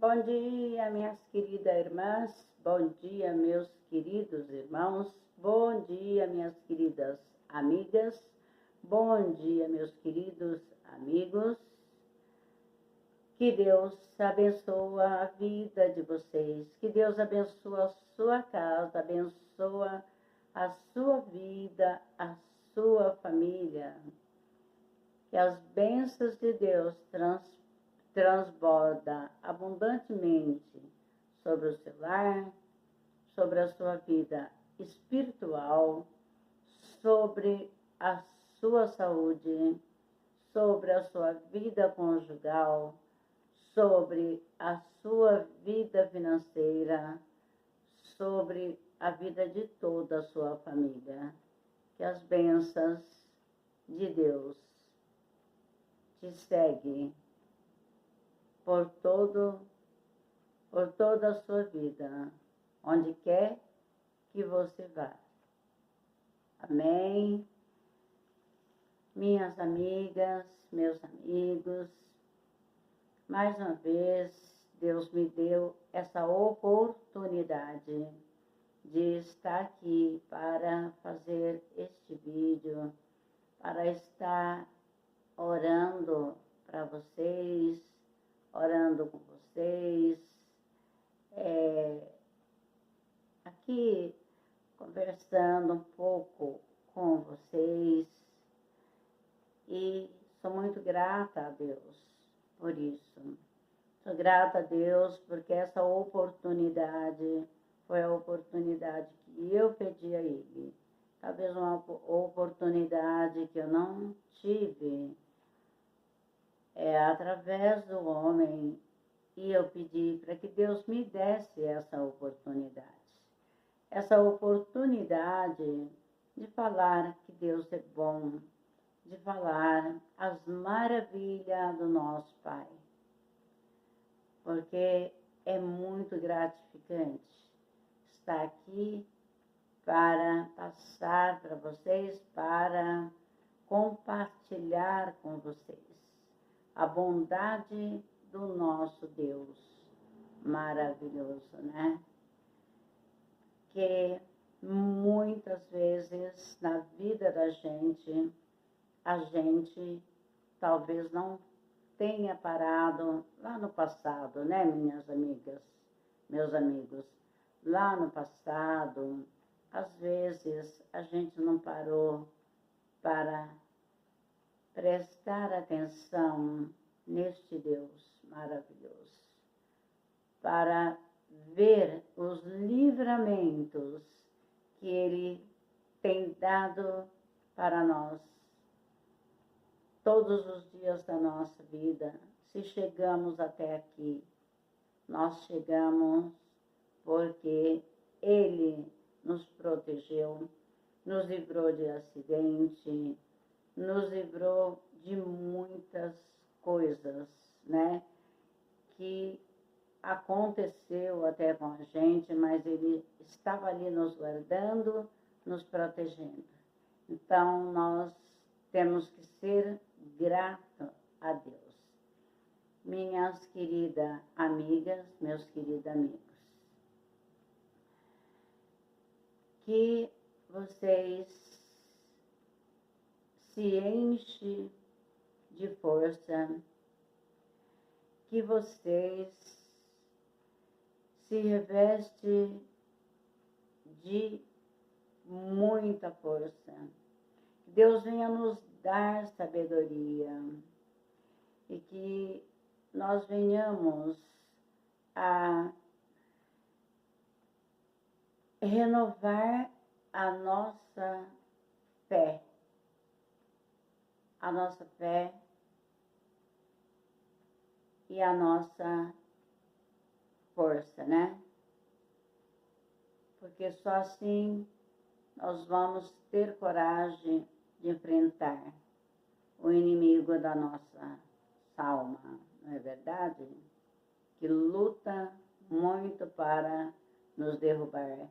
Bom dia, minhas queridas irmãs, bom dia, meus queridos irmãos, bom dia, minhas queridas amigas, bom dia, meus queridos amigos. Que Deus abençoe a vida de vocês, que Deus abençoe a sua casa, abençoe a sua vida, a sua família. Que as bênçãos de Deus transborda abundantemente sobre o seu lar, sobre a sua vida espiritual, sobre a sua saúde, sobre a sua vida conjugal, sobre a sua vida financeira, sobre a vida de toda a sua família. Que as bênçãos de Deus te seguem por toda a sua vida, onde quer que você vá. Amém? Minhas amigas, meus amigos, mais uma vez, Deus me deu essa oportunidade de estar aqui para fazer este vídeo, para estar orando para vocês, orando com vocês, aqui conversando um pouco com vocês, e sou muito grata a Deus por isso. Sou grata a Deus porque essa oportunidade foi a oportunidade que eu pedi a Ele. Talvez uma oportunidade que eu não tive através do homem, e eu pedi para que Deus me desse essa oportunidade. Essa oportunidade de falar que Deus é bom, de falar as maravilhas do nosso Pai. Porque é muito gratificante estar aqui para passar para vocês, para compartilhar com vocês a bondade do nosso Deus maravilhoso, né? Que muitas vezes na vida da gente, a gente talvez não tenha parado lá no passado, né, minhas amigas, meus amigos? Lá no passado, às vezes a gente não parou para prestar atenção neste Deus maravilhoso, para ver os livramentos que Ele tem dado para nós todos os dias da nossa vida. Se chegamos até aqui, nós chegamos porque Ele nos protegeu, nos livrou de acidente, nos livrou de muitas coisas, né, que aconteceu até com a gente, mas Ele estava ali nos guardando, nos protegendo. Então, nós temos que ser gratos a Deus. Minhas queridas amigas, meus queridos amigos, que vocês se enchem de força, que vocês se revestem de muita força. Que Deus venha nos dar sabedoria e que nós venhamos a renovar a nossa fé. A nossa fé e a nossa força, né? Porque só assim nós vamos ter coragem de enfrentar o inimigo da nossa alma, não é verdade? Que luta muito para nos derrubar.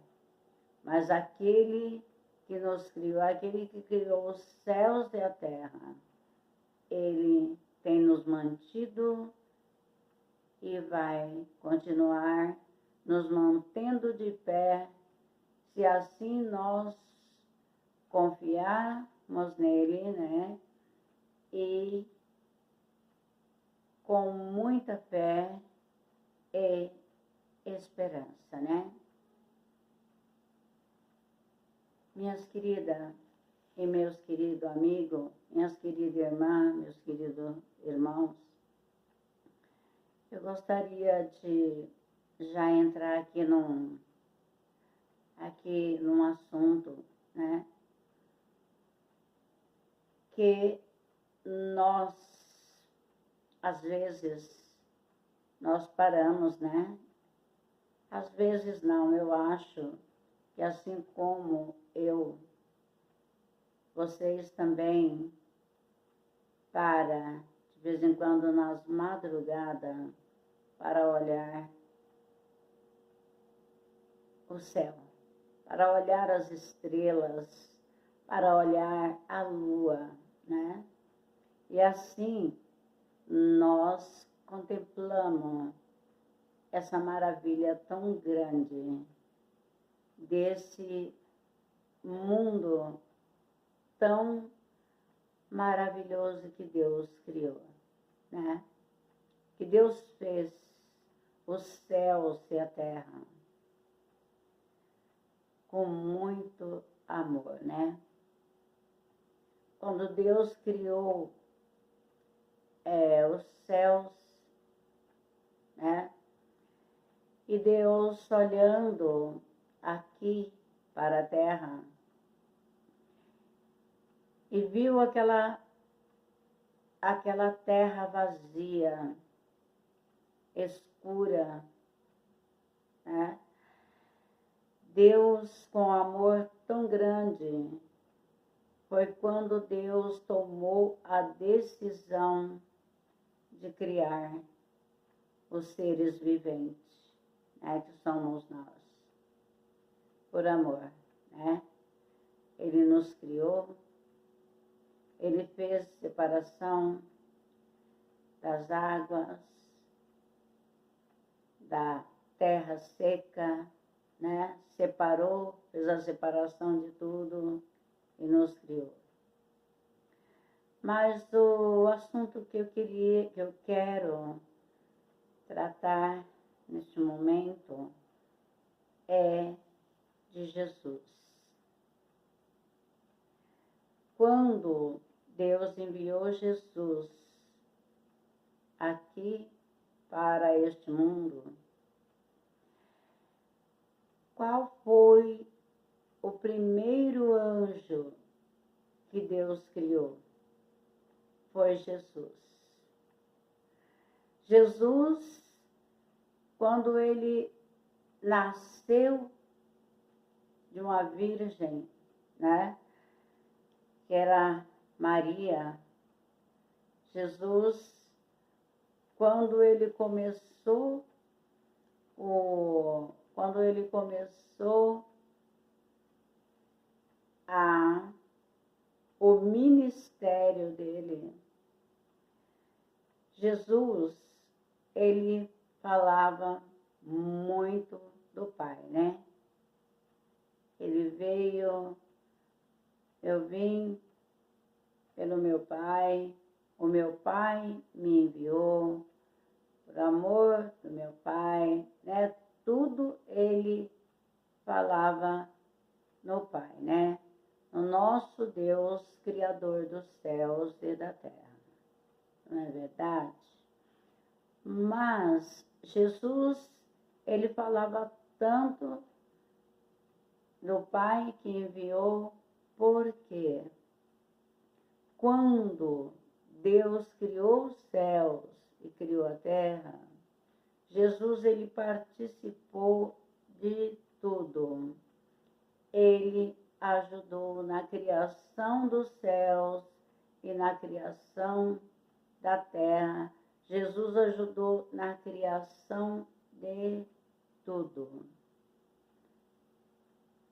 Mas aquele que nos criou, aquele que criou os céus e a terra, Ele tem nos mantido e Ele vai continuar nos mantendo de pé, se assim nós confiarmos nele, né? E com muita fé e esperança, né? Minhas queridas e meus queridos amigos, minhas queridas irmãs, meus queridos irmãos, eu gostaria de já entrar aqui num assunto, né? Que nós, às vezes, nós paramos, né? Às vezes não, eu acho que assim como vocês também para, de vez em quando, nas madrugadas, para olhar o céu, para olhar as estrelas, para olhar a lua, né? E assim nós contemplamos essa maravilha tão grande desse mundo tão maravilhoso que Deus criou, né? Que Deus fez os céus e a terra com muito amor, né? Quando Deus criou os céus, né? E Deus olhando aqui para a terra e viu aquela terra vazia, escura, né? Deus, com amor tão grande, foi quando Deus tomou a decisão de criar os seres viventes, né, que somos nós, por amor, né? Ele nos criou, Ele fez separação das águas, da terra seca, né? Separou, fez a separação de tudo e nos criou. Mas o assunto que eu quero tratar neste momento é de Jesus. Quando Deus enviou Jesus aqui para este mundo, qual foi o primeiro anjo que Deus criou? Foi Jesus. Jesus, quando ele nasceu de uma virgem, né? Que era Maria. Jesus, quando ele começou o ministério dele, Jesus, ele falava muito do Pai, né? Ele veio, eu vim pelo meu Pai, o meu Pai me enviou, por amor do meu Pai, né? Tudo ele falava no Pai, né? O nosso Deus, Criador dos céus e da terra. Não é verdade? Mas Jesus, ele falava tanto do Pai que enviou, porque quando Deus criou os céus e criou a terra, Jesus, ele participou de tudo. Ele ajudou na criação dos céus e na criação da terra. Jesus ajudou na criação de tudo.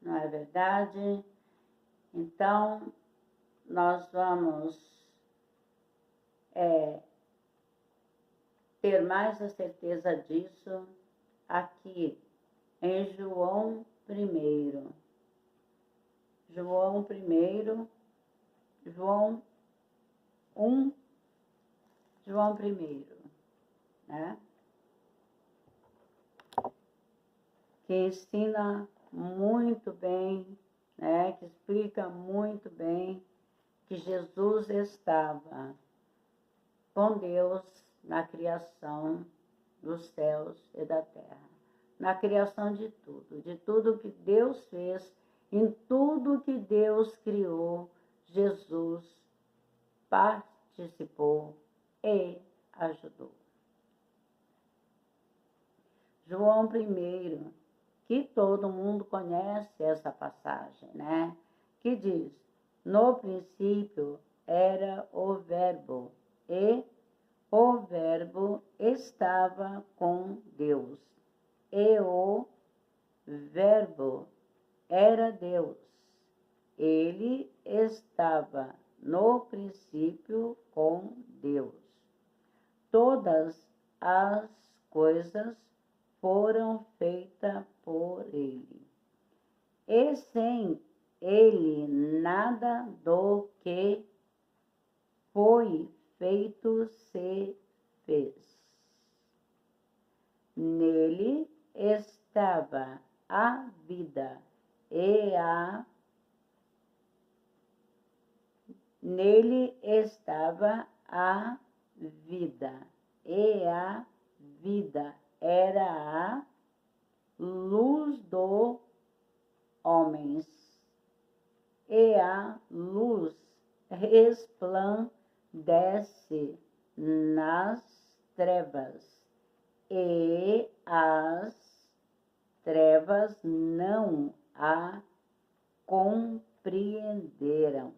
Não é verdade? Então, nós vamos ter mais a certeza disso aqui em João 1. João 1, João 1, João 1, né? Que ensina muito bem, né? Que explica muito bem que Jesus estava com Deus na criação dos céus e da terra, na criação de tudo que Deus fez, em tudo que Deus criou, Jesus participou e ajudou. João 1, que todo mundo conhece essa passagem, né? Que diz: no princípio era o Verbo, e o Verbo estava com Deus, e o Verbo era Deus. Ele estava no princípio com Deus. Todas as coisas foram feitas por ele. E sem ele nada do que foi feito se fez. Nele estava a vida, nele estava a vida, e a vida era a luz dos homens, e a luz resplandece nas trevas, e as trevas não a compreenderam.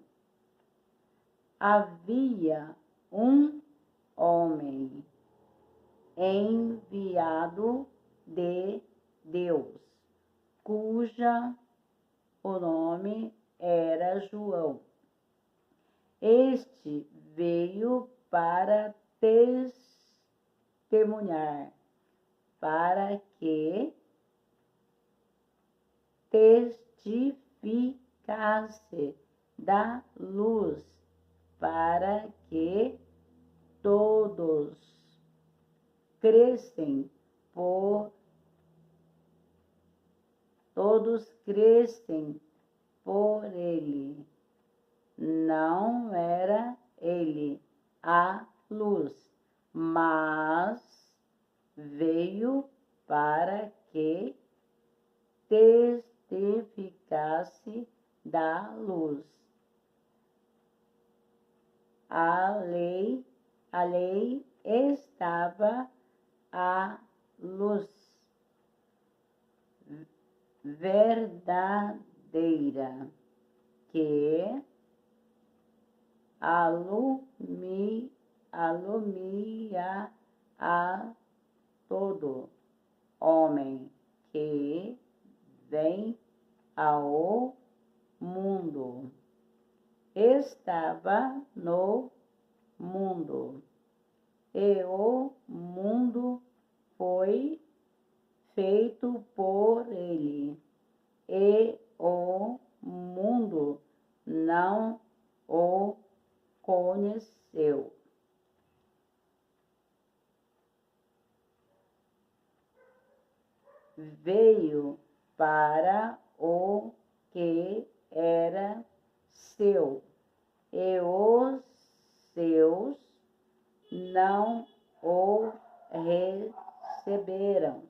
Havia um homem enviado de Deus, cuja o nome era João. Este veio para testemunhar, para que testificasse da luz, para que todos crescem por ele. Não era ele a luz, mas veio para que testificasse da luz. A lei estava a luz verdadeira que alumia a todo homem que vem ao mundo. Estava no mundo, e o mundo foi feito por ele, e o mundo não o conheceu. Veio para o que era seu, e os seus não o receberam.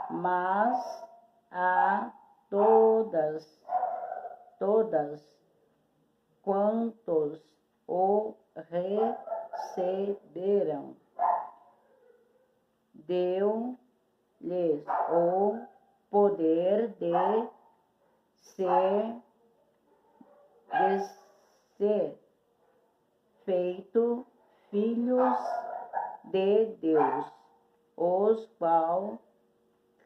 Mas a todas quantos o receberam, deu-lhes o poder de ser feito filhos de Deus, os quais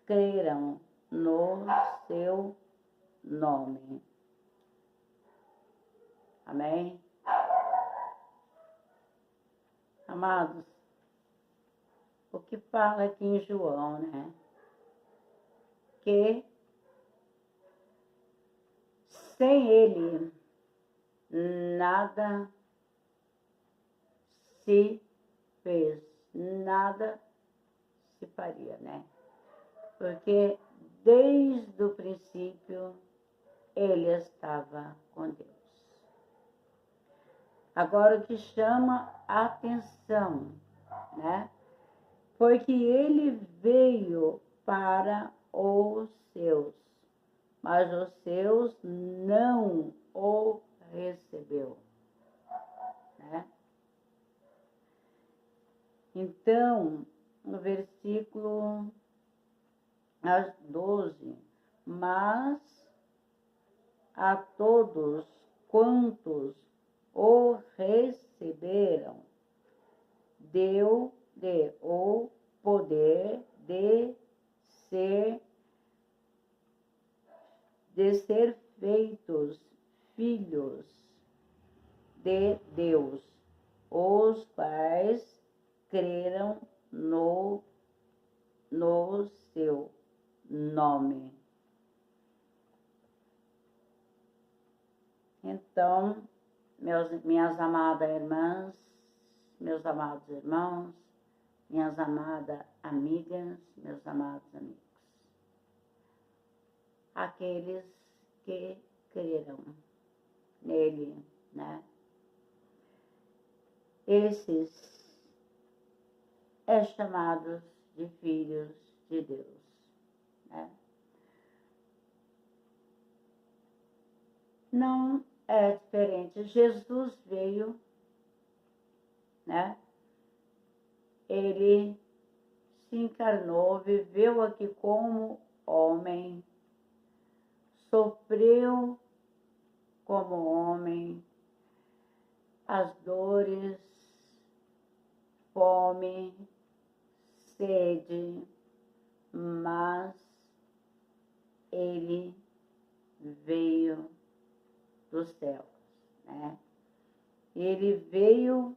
creram no seu nome. Amém? Amados, o que fala aqui em João, né? Que sem ele nada se fez, nada se faria, né? Porque desde o princípio ele estava com Deus. Agora o que chama a atenção, né? Foi que ele veio para os seus, mas os seus não o recebeu, né? Então, no versículo 12, mas a todos quantos o receberam, deu-lhe o poder de ser feitos filhos de Deus, os quais creram no seu nome. Então, minhas amadas irmãs, meus amados irmãos, minhas amadas amigas, meus amados amigos, aqueles que creram nele, né? Esses é chamados de filhos de Deus, né? Não é diferente. Jesus veio, né? Ele se encarnou, viveu aqui como homem, sofreu como homem as dores, fome, sede, mas ele veio dos céus, né? Ele veio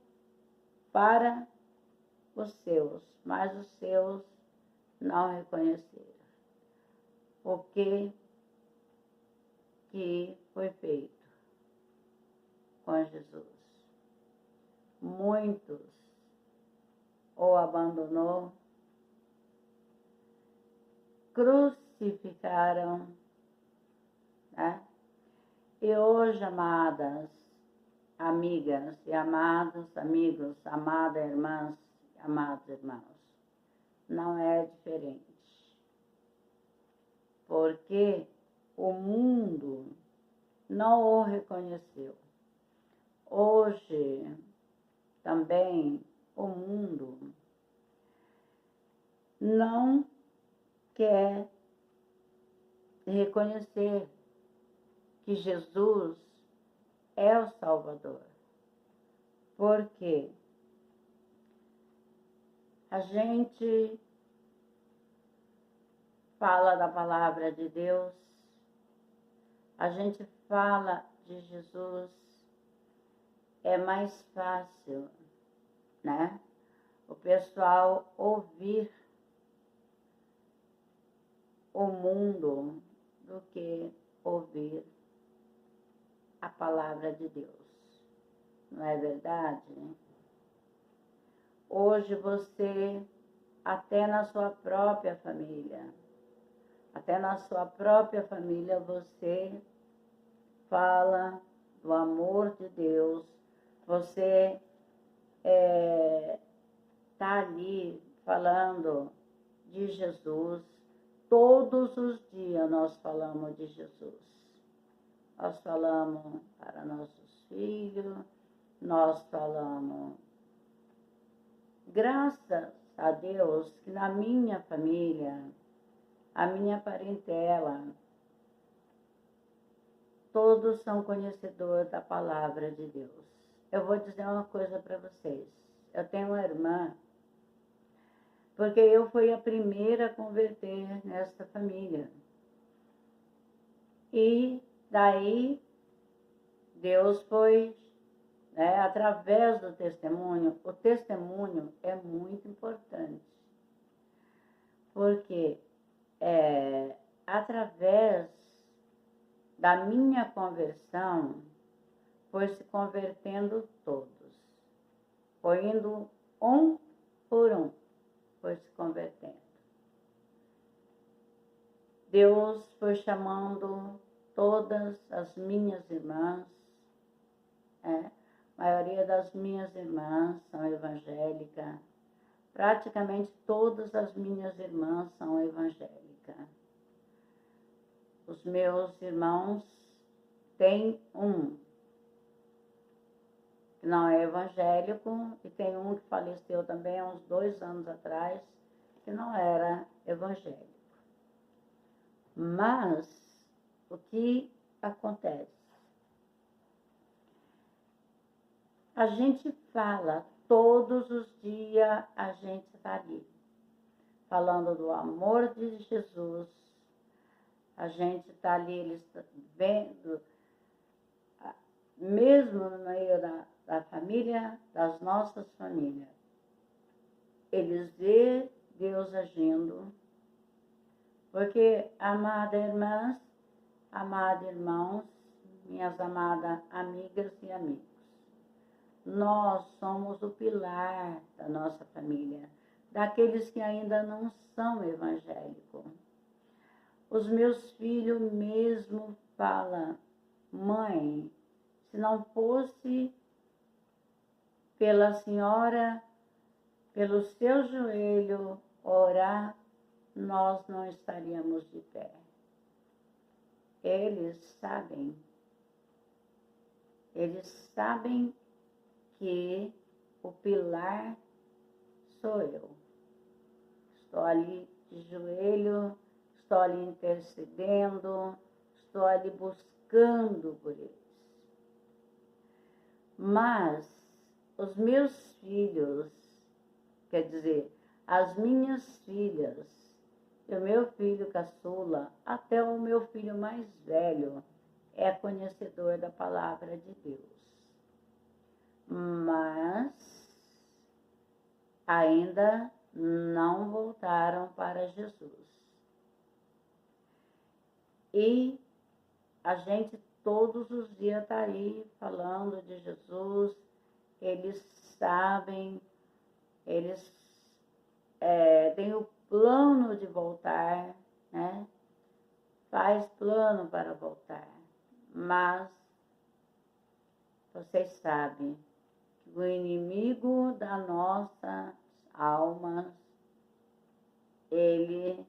para os seus, mas os seus não reconheceram. O que foi feito com Jesus? Muitos o abandonou, crucificaram, né? E hoje, amadas amigas e amados amigos, amadas irmãs, amados irmãos, não é diferente. Porque o mundo não o reconheceu. Hoje, também, o mundo não quer reconhecer que Jesus é o Salvador. Porque a gente fala da palavra de Deus, a gente fala de Jesus, é mais fácil, né? O pessoal ouvir o mundo do que ouvir a palavra de Deus. Não é verdade? Hoje você, até na sua própria família, você fala do amor de Deus, você está ali falando de Jesus. Todos os dias nós falamos de Jesus. Nós falamos para nossos filhos, nós falamos. Graças a Deus que na minha família, a minha parentela, todos são conhecedores da palavra de Deus. Eu vou dizer uma coisa para vocês. Eu tenho uma irmã, porque eu fui a primeira a converter nesta família. E daí, Deus foi, né, através do testemunho. O testemunho é muito importante. porque através da minha conversão, foi se convertendo todos. Foi indo um por um, foi se convertendo. Deus foi chamando todas as minhas irmãs, a maioria das minhas irmãs são evangélicas, praticamente todas as minhas irmãs são evangélicas. Os meus irmãos têm um que não é evangélico e tem um que faleceu também há uns 2 anos atrás, que não era evangélico. Mas o que acontece? A gente fala todos os dias, a gente está ali, falando do amor de Jesus. A gente está ali, eles vendo, mesmo no meio da família, das nossas famílias. Eles vê Deus agindo, porque, amadas irmãs, amados irmãos, minhas amadas amigas e amigos, nós somos o pilar da nossa família, daqueles que ainda não são evangélicos. Os meus filhos mesmo falam, mãe, se não fosse pela senhora, pelo seu joelho, orar, nós não estaríamos de pé. Eles sabem que o pilar sou eu. Estou ali de joelho, estou ali intercedendo, estou ali buscando por eles. Mas os meus filhos, quer dizer, as minhas filhas, e o meu filho caçula, até o meu filho mais velho, é conhecedor da palavra de Deus. Mas ainda não voltaram para Jesus. E a gente todos os dias está aí falando de Jesus, eles sabem, eles têm o plano de voltar, né? Faz plano para voltar, mas vocês sabem que o inimigo da nossa almas, ele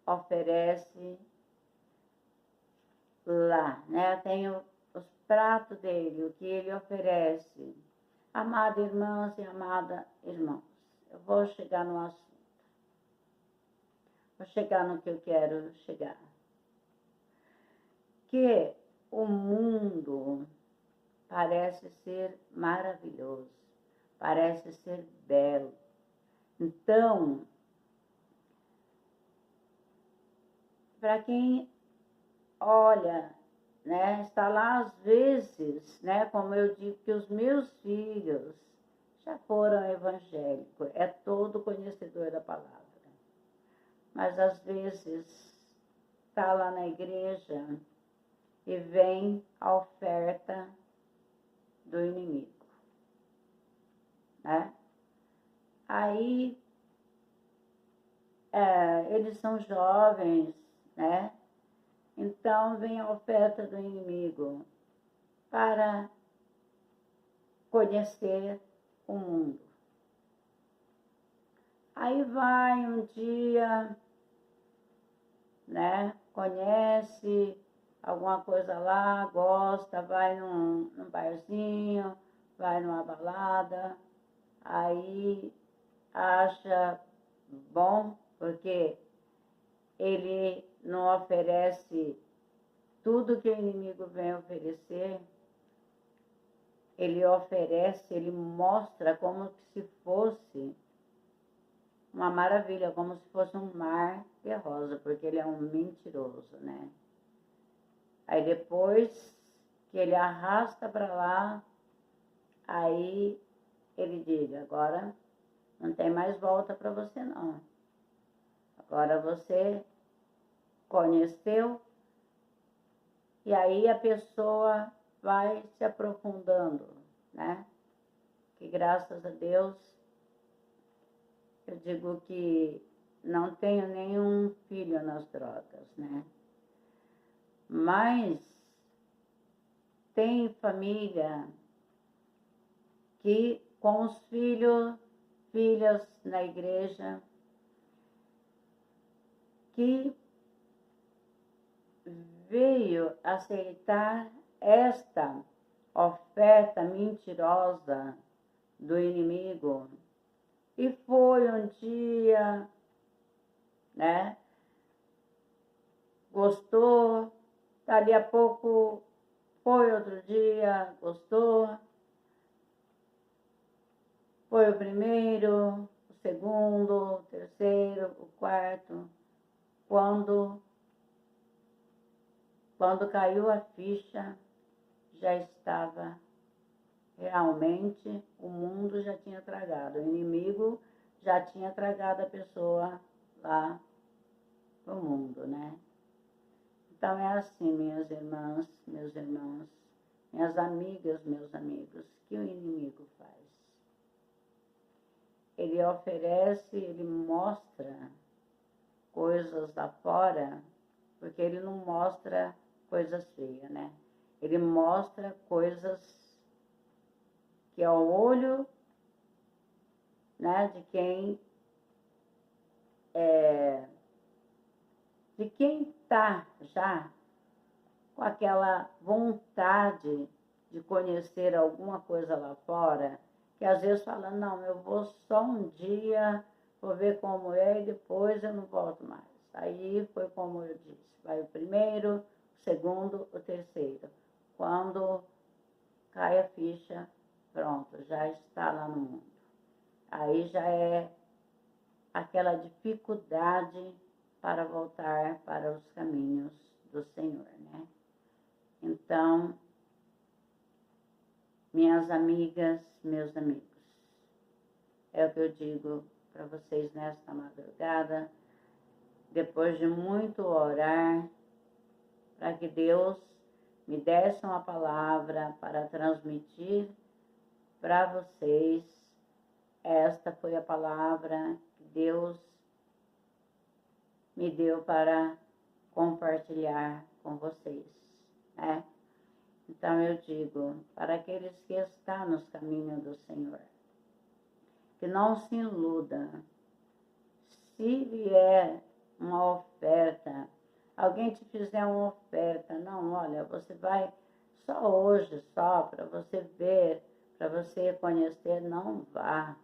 oferece lá, né? Tem os pratos dele, o que ele oferece. Amadas irmãs e amados irmãos, eu vou chegar no assunto. Vou chegar no que eu quero chegar. Que o mundo parece ser maravilhoso, parece ser belo. Então, para quem olha, né, está lá às vezes, né, como eu digo, que os meus filhos já foram evangélicos, é todo conhecedor da palavra. Mas às vezes está lá na igreja e vem a oferta do inimigo, né? Aí eles são jovens, né? Então vem a oferta do inimigo para conhecer o mundo. Aí vai um dia, né? Conhece alguma coisa lá, gosta, vai num barzinho, vai numa balada, aí acha bom, porque ele não oferece tudo que o inimigo vem oferecer, ele oferece, ele mostra como se fosse uma maravilha, como se fosse um mar de rosa, porque ele é um mentiroso, né? Aí depois que ele arrasta para lá, aí ele diz, agora Não tem mais volta para você, não. Agora você conheceu, e aí a pessoa vai se aprofundando, né? Que graças a Deus, eu digo que não tenho nenhum filho nas drogas, né? Mas tem família que com os filhas na igreja, que veio aceitar esta oferta mentirosa do inimigo, e foi um dia, né? Gostou, dali a pouco foi outro dia, gostou, foi o primeiro, o segundo, o terceiro, o quarto. Quando caiu a ficha, já estava realmente, o mundo já tinha tragado, o inimigo já tinha tragado a pessoa lá no mundo, né? Então é assim, minhas irmãs, meus irmãos, minhas amigas, meus amigos, que o inimigo faz. Ele oferece, ele mostra coisas lá fora, porque ele não mostra coisas feias, né? Ele mostra coisas que ao olho, né, de quem está já com aquela vontade de conhecer alguma coisa lá fora, que às vezes fala, não, eu vou só um dia, vou ver como é e depois eu não volto mais. Aí foi como eu disse, vai o primeiro, o segundo, o terceiro. Quando cai a ficha, pronto, já está lá no mundo. Aí já é aquela dificuldade para voltar para os caminhos do Senhor, né? Então, minhas amigas, meus amigos, é o que eu digo para vocês nesta madrugada, depois de muito orar, para que Deus me desse uma palavra para transmitir para vocês. Esta foi a palavra que Deus me deu para compartilhar com vocês, né? Então eu digo, para aqueles que estão nos caminhos do Senhor, que não se iluda. Se vier uma oferta, alguém te fizer uma oferta, não, olha, você vai só hoje, só para você ver, para você conhecer, não vá.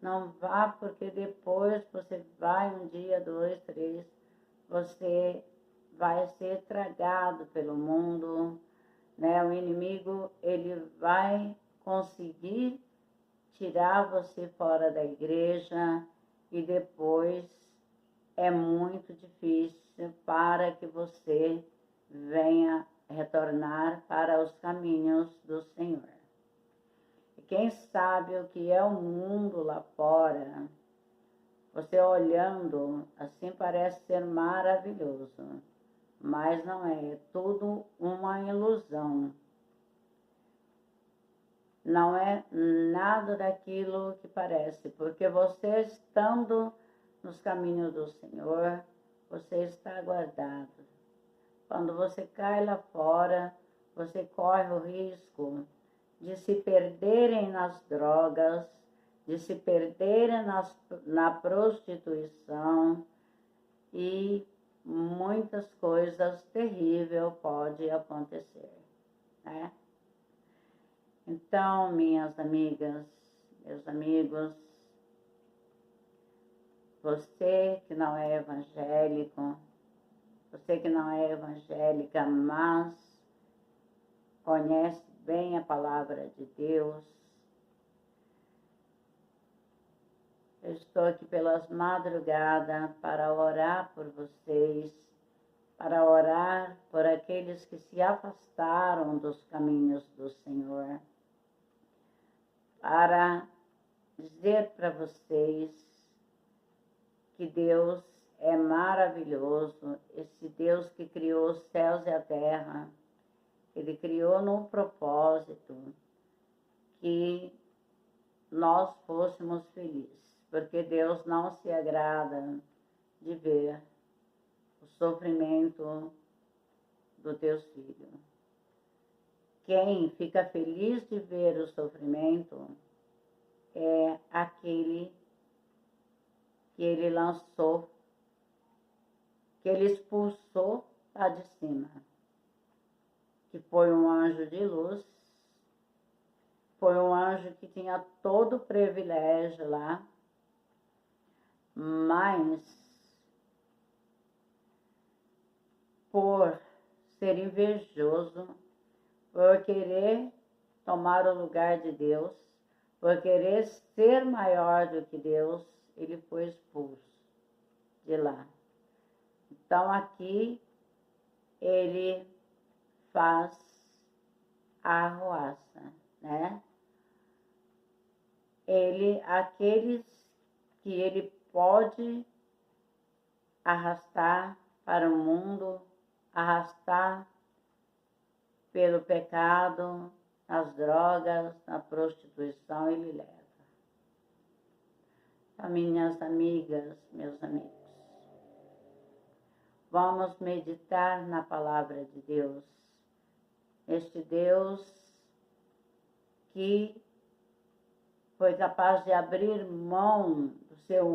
Não vá, porque depois você vai um dia, 2, 3, você vai ser tragado pelo mundo, né? O inimigo, ele vai conseguir tirar você fora da igreja e depois é muito difícil para que você venha retornar para os caminhos do Senhor. E quem sabe o que é o mundo lá fora, você olhando assim parece ser maravilhoso, mas não é, é tudo uma ilusão. Não é nada daquilo que parece, porque você estando nos caminhos do Senhor, você está guardado. Quando você cai lá fora, você corre o risco de se perderem nas drogas, de se perderem na prostituição, e muitas coisas terríveis podem acontecer, né? Então, minhas amigas, meus amigos, você que não é evangélico, você que não é evangélica, mas conhece bem a palavra de Deus, eu estou aqui pelas madrugadas para orar por vocês, para orar por aqueles que se afastaram dos caminhos do Senhor, para dizer para vocês que Deus é maravilhoso, esse Deus que criou os céus e a terra. Ele criou num propósito que nós fôssemos felizes, porque Deus não se agrada de ver o sofrimento do teu filho. Quem fica feliz de ver o sofrimento é aquele que ele lançou, que ele expulsou lá de cima, que foi um anjo de luz, foi um anjo que tinha todo o privilégio lá, mas por ser invejoso, por querer tomar o lugar de Deus, por querer ser maior do que Deus, ele foi expulso de lá. Então aqui ele faz a arruaça, né? Aqueles que ele pode arrastar para o mundo, arrastar pelo pecado, nas drogas, na prostituição, ele leva. Então, minhas amigas, meus amigos, vamos meditar na palavra de Deus. Este Deus que foi capaz de abrir mão do seu